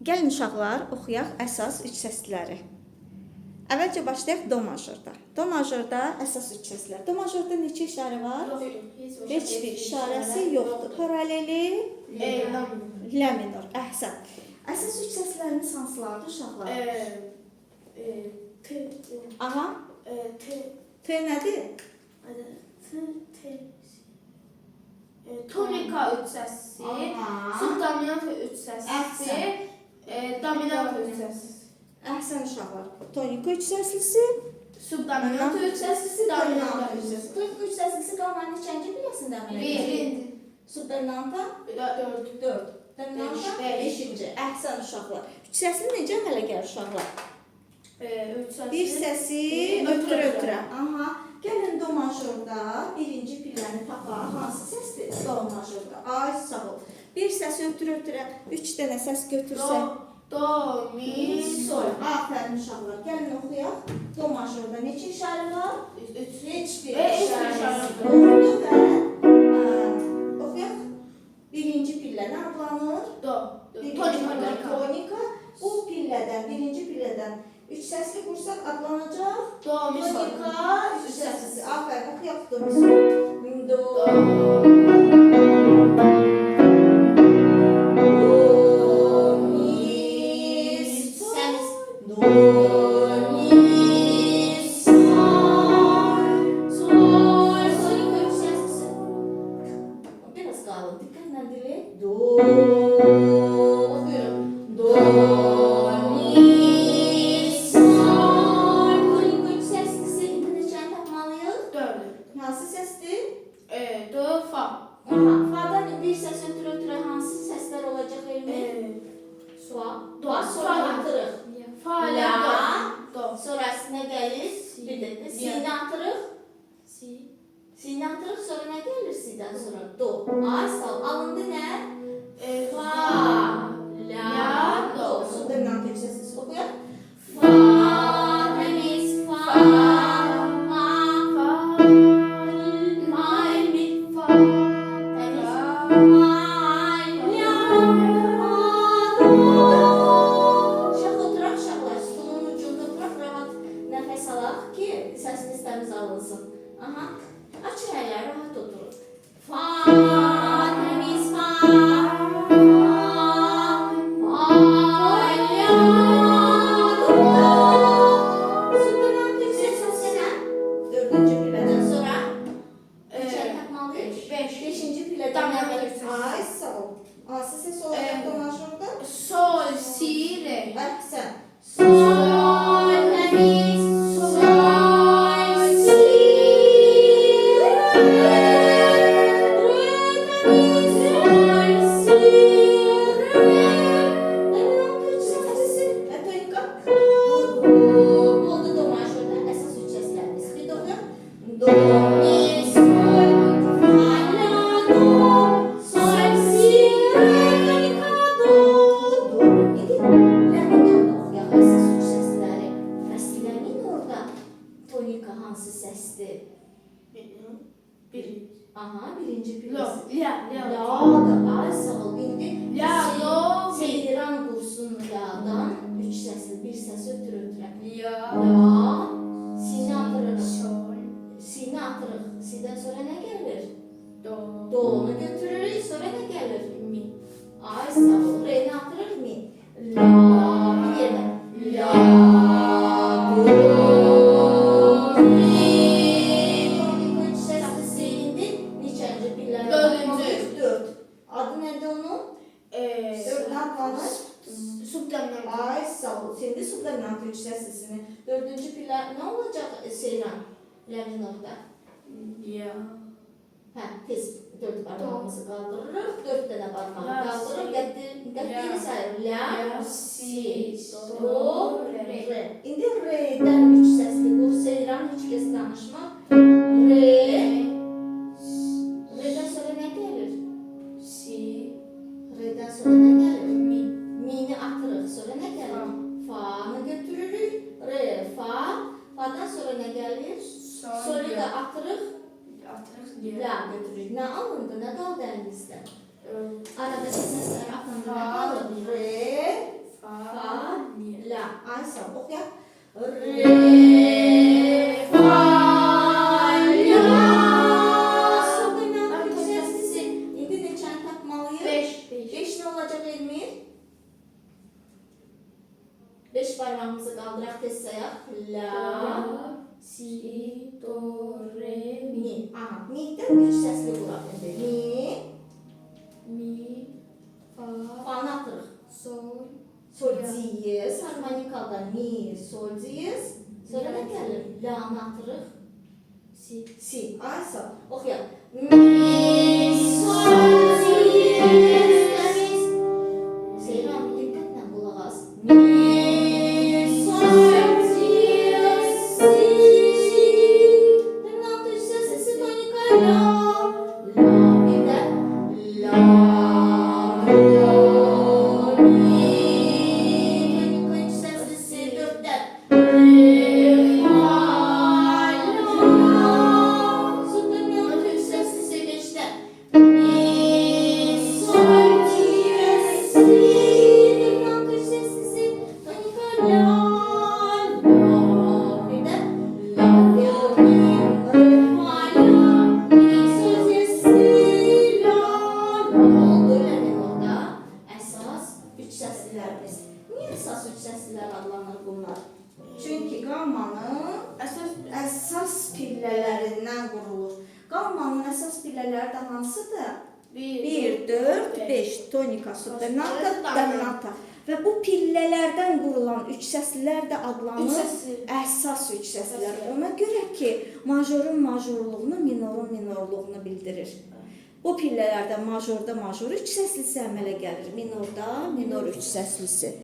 Gəlin uşaqlar, oxuyaq əsas üç səsləri. Əvvəlcə başlayaq do majorda. Do majorda əsas üç səslər. Do majorda neçə işarə var? Heç bir işarəsi yoxdur. Paraleli, lə minor. Əhsən. Əsas üç səslərimiz hansılardır uşaqlar? T. Aha. T. T nədir? T. Tonika üç səsi, subdominant üç səsi, dominant üç səsi. Əhsən uşaqlar. Tonika üç səslisi, Subdominant üç səsi, dominant üç səsi. Tonika üç səslisi qalmanın neçənci piləsində əmələ gəlir? Birinci. Subdominanta Dörd. 4. Dominanta Beş. 5-ci. Əhsən uşaqlar. Üç səsli necə əmələ gəlir uşaqlar? Üç səsi. Bir səsi ötürə-ötürə. Aha. Gəlin do majorda birinci pilləni tapaq. Hansı səsdir? Do majorda. Ay sağ ol. Bir səsi ötürə-ötürə 3 dənə səs götürsə. Do, mi, Sol. Afərin uşaqlar. Gəlin oxuyaq. Do majorda neçə işarə var? üç. Heç bir Heç bir işarəsi işarə yoxdur və oxuyaq. Birinci pillə nə adlanır? Do. Tonika. Bu pillədən, birinci pillədən 3 səsli qursaq adlanacaq. Do, mi, sol. Tonika, 3 səslisi. Afərin, oxuyaq do, mi, sol. Do. Hansı səsdir? Do, fa. Fa'dan bir səs ötürə hansı səslər olacaq elmi? Fa. Do, Sonra fa. atırıq. Fa, La. la, do. Sonrasına gəlir. Si. Bir dəqiqə. Si'ni atırıq. Si. Si'ni atırıq. Sonra nə gəlir si'dən sonra? Do. Ay sağ ol. Alındı nə? Fa. La. Do. Sonra nə atırıq səssiz oxuyaq? Fa. Təmiz. Fa. Ma. Fa. Ma. Mi. Fa. Təmiz. Ma. La. Şax oturaq uşaqlar. Stolun ucunda oturaq. Rahat nəfəs alaq ki, səsiniz təmiz alınsın. Aha. Açın əlləri, rahat oturun. Fa. Təmiz. Fa. Fa. La. Subdominant yüksək səslə. Dördüncü pillədən sonra neçə tapmalıyıq? Beşinci pillədən Dominant əvvəl. yüksək. Ay sağ ol. Hansı səs olacaq do majorda? Sol, si, re. Əhsən. Sol, təmiz. Sol, si. Re, təmiz. Sol, si. Re. Dominant üç səslisi. Tonika. Oldu do majorda. Əsas üç səslərimiz. Bir də oxuyaq. Do, mi, sol, fa, la, do. Sol, si, re, tonika, do. İndi lə minorda oxuyaq əsas üç səsləri. Bəs lə minorda tonika hansı səsdir? Birinci. Aha, birinci Lo, pilləsi. la, la. La'dır. Ay sağ ol. İndi La, do, mi. Seyran qursun la'dan üç səsli bir səs ötürə-ötürə. Ya. La, sini atırıq. Sol. Sini atırıq. Sidən sonra nə gəlir? Do. Do'nu götürürük. Sonra nə gəlir? Mi. Ay sağ ol. Re'ni atırıq mi? La, bir yerdə. La, do, mi. Tonika üç səslisi indi. Neçənci pillələr? Dördüncü. 4. Adı nədir onun? Dördünü adlanır. Subdominant. Ay sağ ol. Şimdi subdominant üç səslisini. Dördüncü pillə nə olacaq Seyran? Lə minorda. Ya. Hə, tez dörd barmağımızı qaldırırıq. 4 dənə barmağı La, qaldırırıq. si. Qəddini sayırıq. La, La, si, si, do, do, re. re. İndi re'dən üç səsli. Bu Seyran heç kəs danışmır. Re. Re'dən sonra nə gəlir? Si. Re'dən sonra nə gəlir? Mi. Mi'ni atırıq. Sonra nə gəlir? Fa'nı götürürük. Re, fa. Fa'dan sonra nə gəlir? Sol'u da atırıq. Atırıq. La götürürük. Nə alındı? Nə qaldı əlinizdə? Arada səslər atanda nə qalır? Re, sağ oxuyaq. Re, fa, la. Sol dominant üç səslisi. İndi neçəni tapmalıyıq? 5. 5 nə olacaq Elmir? 5 parmağımızı qaldıraq tez sayaq. La, si, do, re, mi. mi. Aha, mi'dən 3 səsli qulaq edir. Mi, Mi, fa, fa'nı atırıq. sol, Sol diyez, harmonikada mi, sol diyez. Sonra nə gəlir? La'nı atırıq. si. Si, ay sağ. Oxuyaq. Mi, sol diyez, təmiz. Seyran, diqqətlə qulaq as. Mi, sol diyez, si. Dominant üç səsli si tonika la. La, bir də la, do, mi. Tonika üç səsli si, dörddə. Re, fa, la. Sol dominant üç səsli si, beşdə. Mi, sol diyez, si. Dominant üç səsli si, tonika la. La, bir də la, do, mi, re, fa, la. Mi, sol diyez, si, la. La oldu elə menorda əsas üç səslilərimiz. Niyə əsas üç səslilər adlanır bunlar? Çünki qammanın əsas pillələrindən qurulur. Qammanın əsas pillələri də hansıdır? 1, 4, 5 tonika, subdominanta, dominanta. Və bu pillələrdən qurulan üç səslilər də adlanır Üç səsli. əsas üç səslilər. Ona görə ki, majorun majorluğunu, minorun minorluğunu bildirir. Bu pillələrdə majorda major üç səslisi əmələ gəlir, minorda minor üç səslisi.